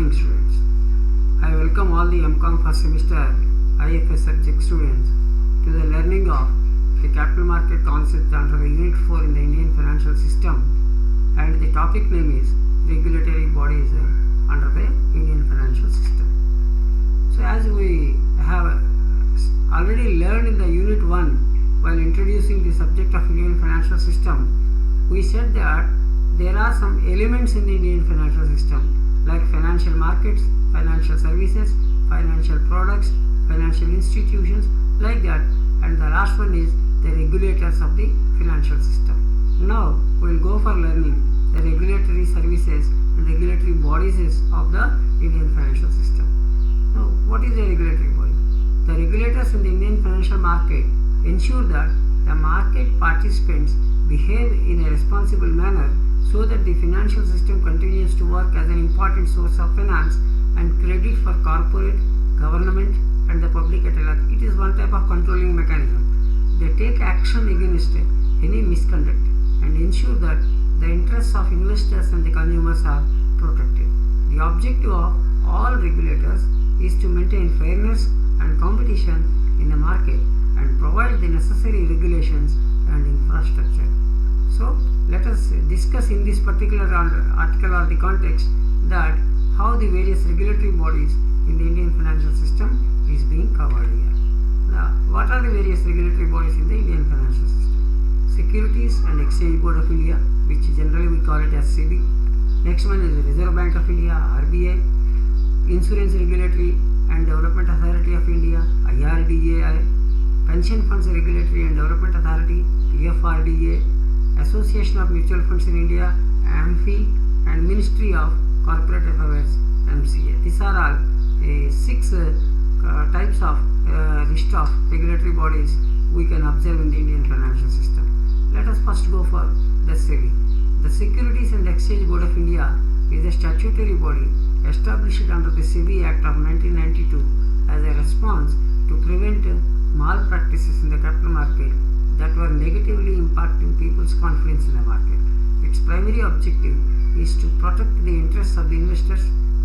morning, students. I welcome all the MCOM first semester IFS subject students to the learning of the capital market concept under the Unit 4 in the Indian financial system, and the topic name is regulatory bodies under the Indian financial system. So as we have already learned in the Unit 1 while introducing the subject of Indian financial system, we said that there are some elements in the Indian financial system like financial markets, financial services, financial products, financial institutions, like that, and the last one is the regulators of the financial system. Now we will go for learning the regulatory services and regulatory bodies of the Indian financial system. Now, what is a regulatory body? The regulators in the Indian financial market ensure that the market participants behave in a responsible manner so that the financial system continues to work as an important source of finance and credit for corporate, government and the public at large. It is one type of controlling mechanism. They take action against any misconduct and ensure that the interests of investors and the consumers are protected. The objective of all regulators is to maintain fairness and competition in the market and provide the necessary regulations and infrastructure. So let us discuss in this particular article or the context that how the various regulatory bodies in the Indian financial system is being covered here. Now, what are the various regulatory bodies in the Indian financial system? Securities and Exchange Board of India, which generally we call it as SEBI. Next one is the Reserve Bank of India, RBI. Insurance Regulatory and Development Authority of India, IRDAI. Pension Funds Regulatory and Development Authority, PFRDA. Association of Mutual Funds in India, AMFI, and Ministry of Corporate Affairs, MCA. These are all 6 types of list of regulatory bodies we can observe in the Indian financial system. Let us first go for the SEBI. The Securities and Exchange Board of India is a statutory body established under the SEBI Act of 1992 as a response to prevent malpractices in the capital market that were negatively impacting people's confidence in the market. Its primary objective is to protect the interests of the investors,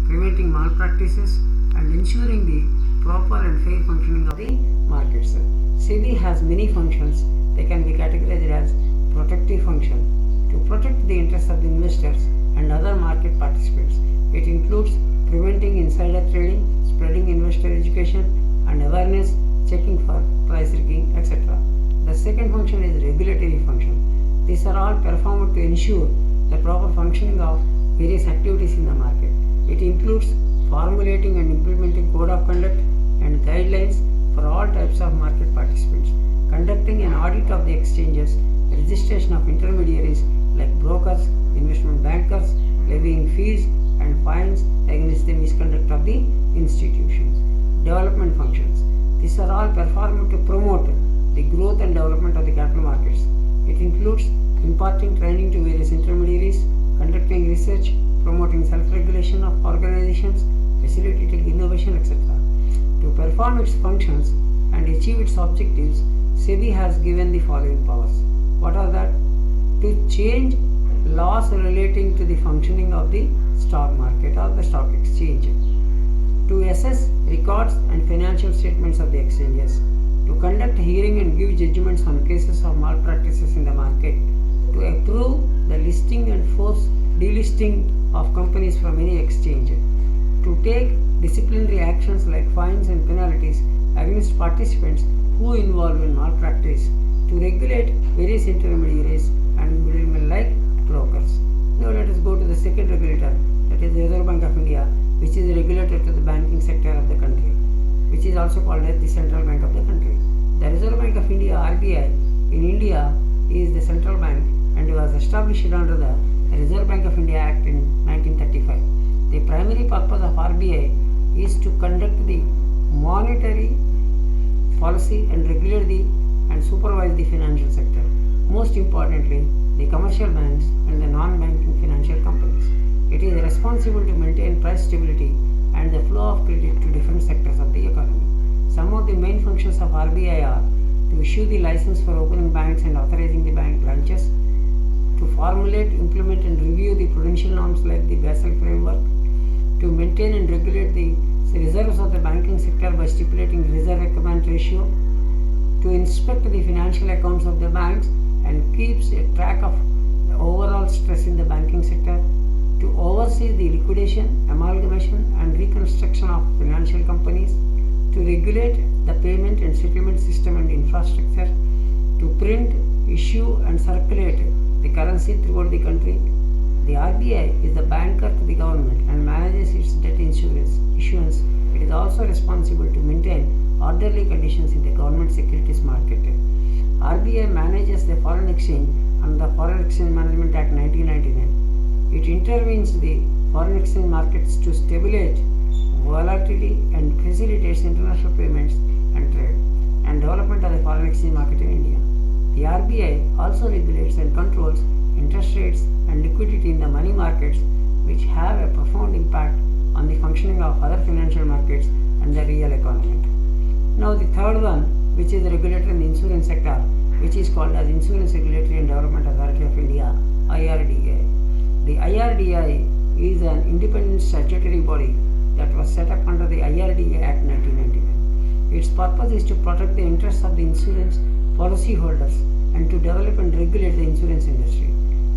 preventing malpractices and ensuring the proper and fair functioning of the markets. SEBI has many functions. They can be categorized as protective function to protect the interests of the investors and other market participants. It includes preventing insider trading, spreading investor education and awareness, checking for price rigging, etc. The second function is regulatory function. These are all performed to ensure the proper functioning of various activities in the market. It includes formulating and implementing code of conduct and guidelines for all types of market participants, conducting an audit of the exchanges, registration of intermediaries like brokers, investment bankers, levying fees and fines against the misconduct of the institutions. Development functions. These are all performed to promote the growth and development of the capital markets. It includes imparting training to various intermediaries, conducting research, promoting self-regulation of organizations, facilitating innovation, etc. To perform its functions and achieve its objectives, SEBI has given the following powers. What are that? To change laws relating to the functioning of the stock market or the stock exchange. To assess records and financial statements of the exchanges. To conduct hearing and give judgments on cases of malpractices in the market, to approve the listing and force delisting of companies from any exchange, to take disciplinary actions like fines and penalties against participants who involve in malpractice, to regulate various intermediaries and middlemen like brokers. Now let us go to the second regulator, that is the Reserve Bank of India, which is a regulator to the banking sector of the country, which is also called as the central bank of the country. The Reserve Bank of India, RBI, in India is the central bank and was established under the Reserve Bank of India Act in 1935. The primary purpose of RBI is to conduct the monetary policy and regulate and supervise the financial sector. Most importantly, the commercial banks and the non-banking financial companies. It is responsible to maintain price stability and the flow of credit to different sectors of the economy. Some of the main functions of RBI are to issue the license for opening banks and authorizing the bank branches, to formulate, implement and review the prudential norms like the Basel framework, to maintain and regulate the reserves of the banking sector by stipulating reserve requirement ratio, to inspect the financial accounts of the banks and keeps a track of the overall stress in the banking sector, to oversee the liquidation, amalgamation and reconstruction of financial companies, to regulate the payment and settlement system and infrastructure, to print, issue and circulate the currency throughout the country. The RBI is the banker to the government and manages its debt issuance. It is also responsible to maintain orderly conditions in the government securities market. RBI manages the foreign exchange under the Foreign Exchange Management Act 1999. It intervenes the foreign exchange markets to stabilize volatility and facilitates international payments and trade and development of the foreign exchange market in India. The RBI also regulates and controls interest rates and liquidity in the money markets, which have a profound impact on the functioning of other financial markets and the real economy. Now the third one, which is the regulator in the insurance sector, which is called as Insurance Regulatory and Development Authority of India, IRDA. The IRDA is an independent statutory body that was set up under the IRDA Act 1999. Its purpose is to protect the interests of the insurance policyholders and to develop and regulate the insurance industry.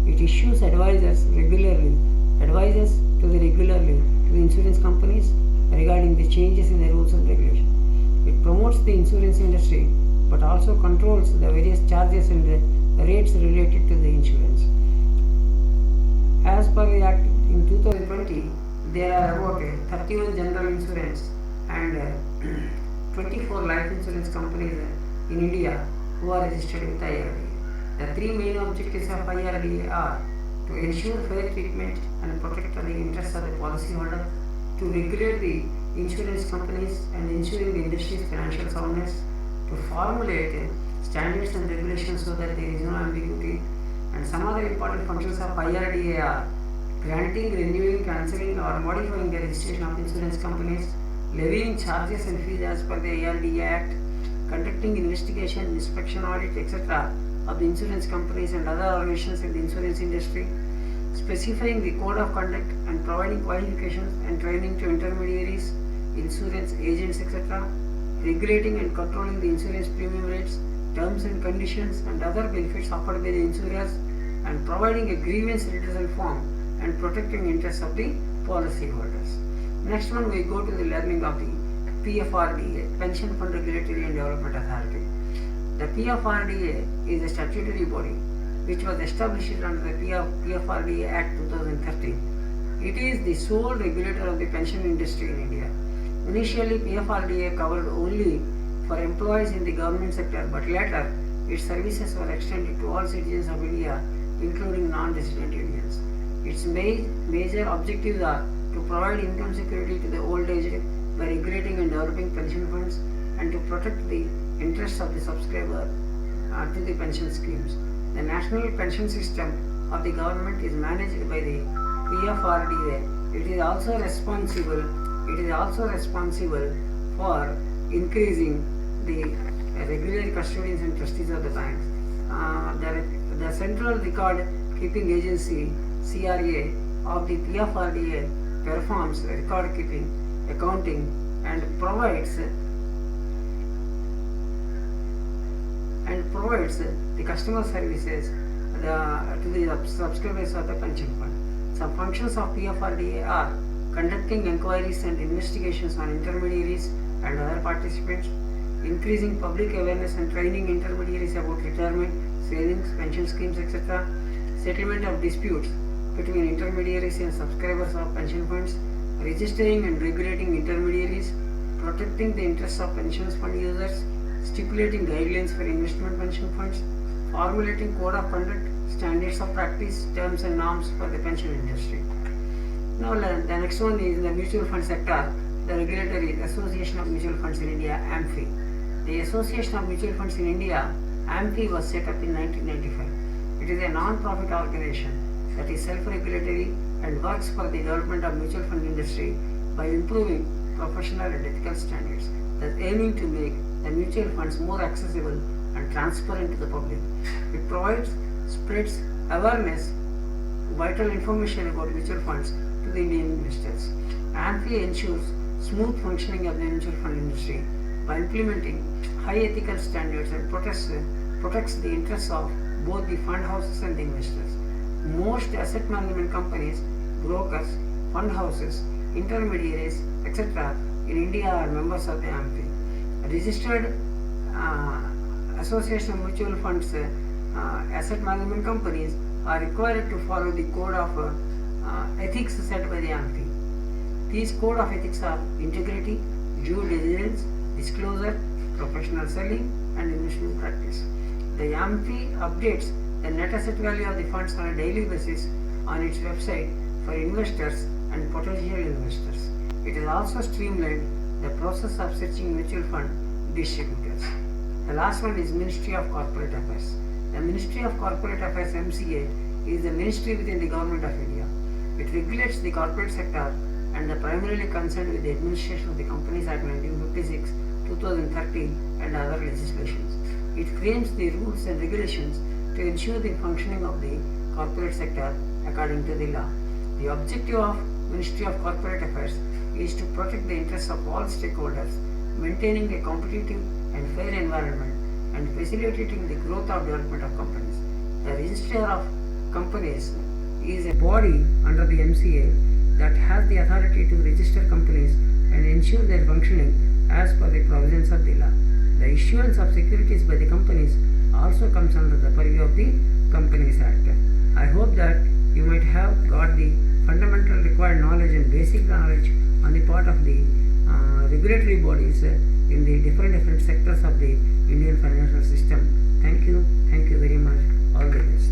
It issues advices regularly to the insurance companies regarding the changes in the rules and regulations. It promotes the insurance industry but also controls the various charges and the rates related to the insurance. As per the Act in 2020, there are about 31 general insurance and 24 life insurance companies in India who are registered with IRDA. The three main objectives of IRDA are to ensure fair treatment and protect the interests of the policyholder, to regulate the insurance companies and ensuring the industry's financial soundness, to formulate standards and regulations so that there is no ambiguity, and some other important functions of IRDA are granting, renewing, cancelling or modifying the registration of insurance companies, levying charges and fees as per the IRDA Act, conducting investigation, inspection, audit, etc. of the insurance companies and other organizations in the insurance industry, specifying the code of conduct and providing qualifications and training to intermediaries, insurance agents, etc., regulating and controlling the insurance premium rates, terms and conditions and other benefits offered by the insurers, and providing a grievance redressal form and protecting interests of the policyholders. Next one, we go to the learning of the PFRDA, Pension Fund Regulatory and Development Authority. The PFRDA is a statutory body which was established under the PFRDA Act 2013. It is the sole regulator of the pension industry in India. Initially, PFRDA covered only for employees in the government sector, but later its services were extended to all citizens of India, including non-resident Indians. Its major objectives are to provide income security to the old aged by regulating and developing pension funds and to protect the interests of the subscriber to the pension schemes. The national pension system of the government is managed by the PFRDA. It is also responsible for increasing the regular custodians and trustees of the banks. The Central Record Keeping Agency CRA of the PFRDA performs record keeping, accounting, and provides the customer services to the subscribers of the pension fund. Some functions of PFRDA are conducting inquiries and investigations on intermediaries and other participants, increasing public awareness and training intermediaries about retirement, savings, pension schemes, etc., settlement of disputes between intermediaries and subscribers of pension funds, registering and regulating intermediaries, protecting the interests of pension fund users, stipulating guidelines for investment pension funds, formulating code of conduct, standards of practice, terms and norms for the pension industry. Now the next one is the mutual fund sector. The regulator is Association of Mutual Funds in India, AMFI. The Association of Mutual Funds in India, AMFI, was set up in 1995. It is a non-profit organization that is self-regulatory and works for the development of mutual fund industry by improving professional and ethical standards, thus aiming to make the mutual funds more accessible and transparent to the public. It spreads awareness vital information about mutual funds to the Indian investors. AMFI ensures smooth functioning of the mutual fund industry by implementing high ethical standards and protects the interests of both the fund houses and the investors. Most asset management companies, brokers, fund houses, intermediaries, etc. in India are members of the AMFI. Registered Association of Mutual Funds asset management companies are required to follow the code of ethics set by the AMFI. These code of ethics are integrity, due diligence, disclosure, professional selling, and investment practice. The AMFI updates the net asset value of the funds on a daily basis on its website for investors and potential investors. It has also streamlined the process of searching mutual fund distributors. The last one is Ministry of Corporate Affairs. The Ministry of Corporate Affairs (MCA) is the ministry within the Government of India. It regulates the corporate sector and is primarily concerned with the administration of the Companies Act 1956, 2013 and other legislations. It frames the rules and regulations to ensure the functioning of the corporate sector according to the law. The objective of Ministry of Corporate Affairs is to protect the interests of all stakeholders, maintaining a competitive and fair environment and facilitating the growth of development of companies. The Registrar of Companies is a body under the MCA that has the authority to register companies and ensure their functioning as per the provisions of the law. The issuance of securities by the companies also comes under the purview of the Companies Act. I hope that you might have got the fundamental required knowledge and basic knowledge on the part of the regulatory bodies in the different sectors of the Indian financial system. Thank you very much. All the best.